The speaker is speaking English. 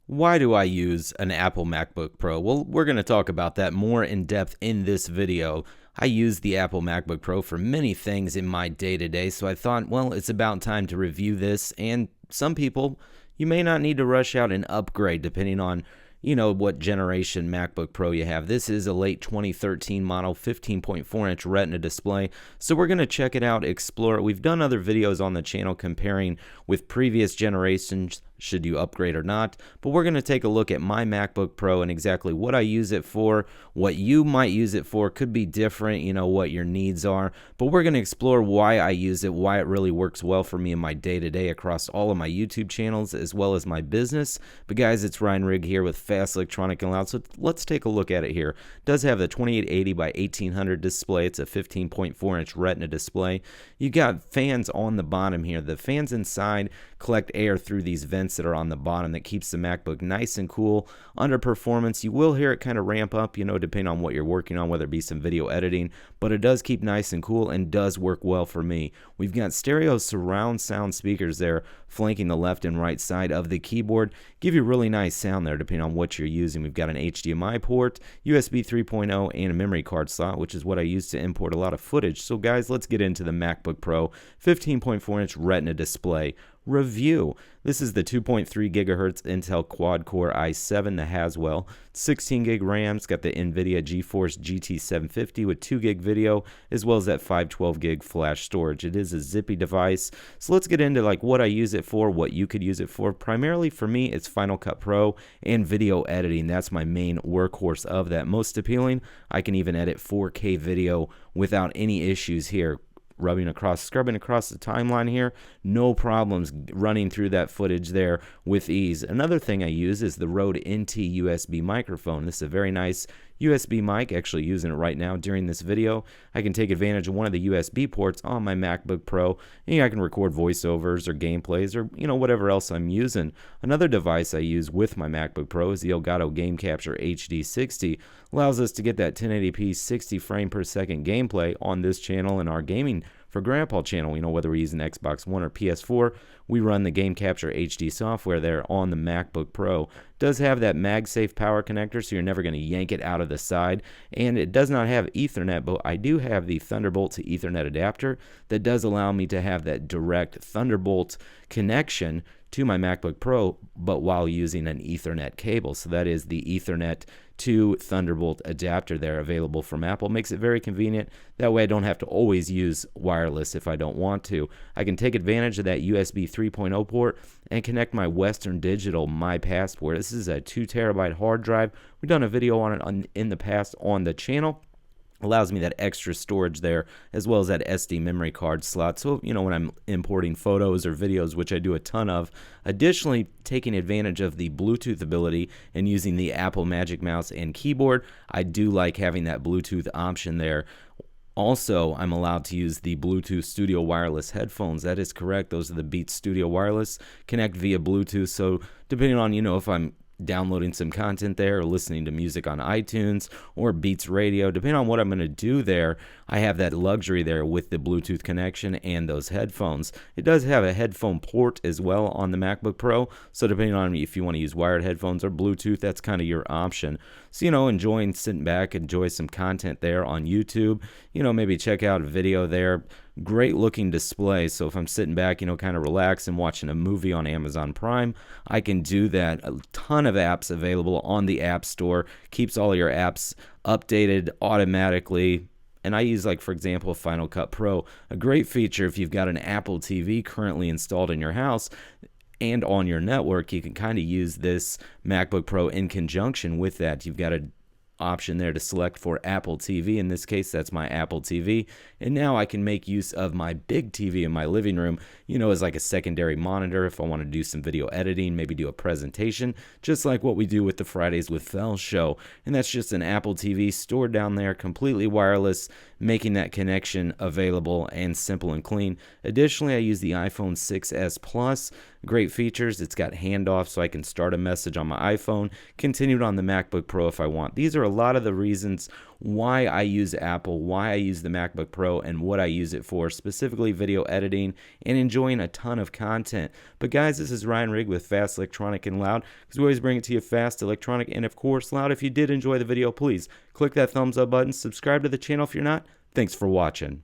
Why do I use an Apple MacBook Pro? Well, we're going to talk about that more in depth in this video. I use the Apple MacBook Pro for many things in my day-to-day, so I thought, well, it's about time to review this. And some people, you may not need to rush out and upgrade depending on what generation MacBook Pro you have. This is a late 2013 model, 15.4-inch Retina display. So we're going to check it out, explore it. We've done other videos on the channel comparing with previous generations, should you upgrade or not. But we're going to take a look at my MacBook Pro and exactly what I use it for. What you might use it for could be different, what your needs are. But we're going to explore why I use it, why it really works well for me in my day-to-day across all of my YouTube channels as well as my business. But guys, it's Ryan Rigg here with Fast Electronic and Loud. So let's take a look at it here. It does have the 2880 by 1800 display. It's a 15.4-inch Retina display. You got fans on the bottom here. The fans inside collect air through these vents that are on the bottom that keeps the MacBook nice and cool. Under performance, you will hear it kind of ramp up, depending on what you're working on, whether it be some video editing, but it does keep nice and cool and does work well for me. We've got stereo surround sound speakers there flanking the left and right side of the keyboard. Give you really nice sound there depending on what you're using. We've got an HDMI port, USB 3.0, and a memory card slot, which is what I use to import a lot of footage. So guys, let's get into the MacBook Pro 15.4-inch Retina display review. This is the 2.3 gigahertz Intel quad-core i7, the Haswell, 16 gig RAM. It's got the NVIDIA GeForce GT 750 with 2 gig video, as well as that 512 gig flash storage. It is a zippy device. So let's get into what I use it for, what you could use it for. Primarily for me, it's Final Cut Pro and video editing. That's my main workhorse of that. Most appealing, I can even edit 4K video without any issues here. Scrubbing across the timeline here, no problems running through that footage there with ease. Another thing I use is the Rode NT USB microphone. This is a very nice USB mic, actually using it right now during this video. I can take advantage of one of the USB ports on my MacBook Pro, and I can record voiceovers or gameplays or whatever else I'm using. Another device I use with my MacBook Pro is the Elgato Game Capture HD 60. Allows us to get that 1080p 60 frame per second gameplay on this channel and our Gaming for Grandpa channel. Whether we're using Xbox One or PS4, we run the Game Capture HD software there on the MacBook Pro. It does have that MagSafe power connector, so you're never going to yank it out of the side, and it does not have Ethernet, but I do have the Thunderbolt to Ethernet adapter that does allow me to have that direct Thunderbolt connection to my MacBook Pro, but while using an Ethernet cable. So that is the Ethernet to Thunderbolt adapter there available from Apple. Makes it very convenient. That way I don't have to always use wireless if I don't want to. I can take advantage of that USB 3.0 port and connect my Western Digital My Passport. This is a 2 terabyte hard drive. We've done a video on it in the past on the channel. Allows me that extra storage there, as well as that SD memory card slot. So, when I'm importing photos or videos, which I do a ton of. Additionally, taking advantage of the Bluetooth ability and using the Apple Magic Mouse and keyboard, I do like having that Bluetooth option there. Also, I'm allowed to use the Bluetooth Studio Wireless headphones. That is correct. Those are the Beats Studio Wireless. Connect via Bluetooth. So, depending on, if I'm downloading some content there or listening to music on iTunes or Beats Radio, depending on what I'm going to do there, I have that luxury there with the Bluetooth connection and those headphones. It does have a headphone port as well on the MacBook Pro, so depending on if you want to use wired headphones or Bluetooth, that's kind of your option. So, enjoying sitting back, enjoy some content there on YouTube, maybe check out a video there. Great looking display, so if I'm sitting back, kind of relax and watching a movie on Amazon Prime, I can do that. A ton of apps available on the App Store, keeps all your apps updated automatically. And I use, for example, Final Cut Pro. A great feature if you've got an Apple TV currently installed in your house and on your network, you can kind of use this MacBook Pro in conjunction with that. You've got a option there to select for Apple TV. In this case, that's my Apple TV. And now I can make use of my big TV in my living room, as a secondary monitor if I want to do some video editing, maybe do a presentation, just like what we do with the Fridays with Fel show. And that's just an Apple TV stored down there, completely wireless, making that connection available and simple and clean. Additionally, I use the iPhone 6s Plus. Great features. It's got handoff so I can start a message on my iPhone, continue it on the MacBook Pro if I want. These are a lot of the reasons why I use Apple, why I use the MacBook Pro, and what I use it for, specifically video editing and enjoying a ton of content. But guys, this is Ryan Rigg with Fast Electronic and Loud, because we always bring it to you fast, electronic, and of course loud. If you did enjoy the video, please click that thumbs up button, subscribe to the channel if you're not. Thanks for watching.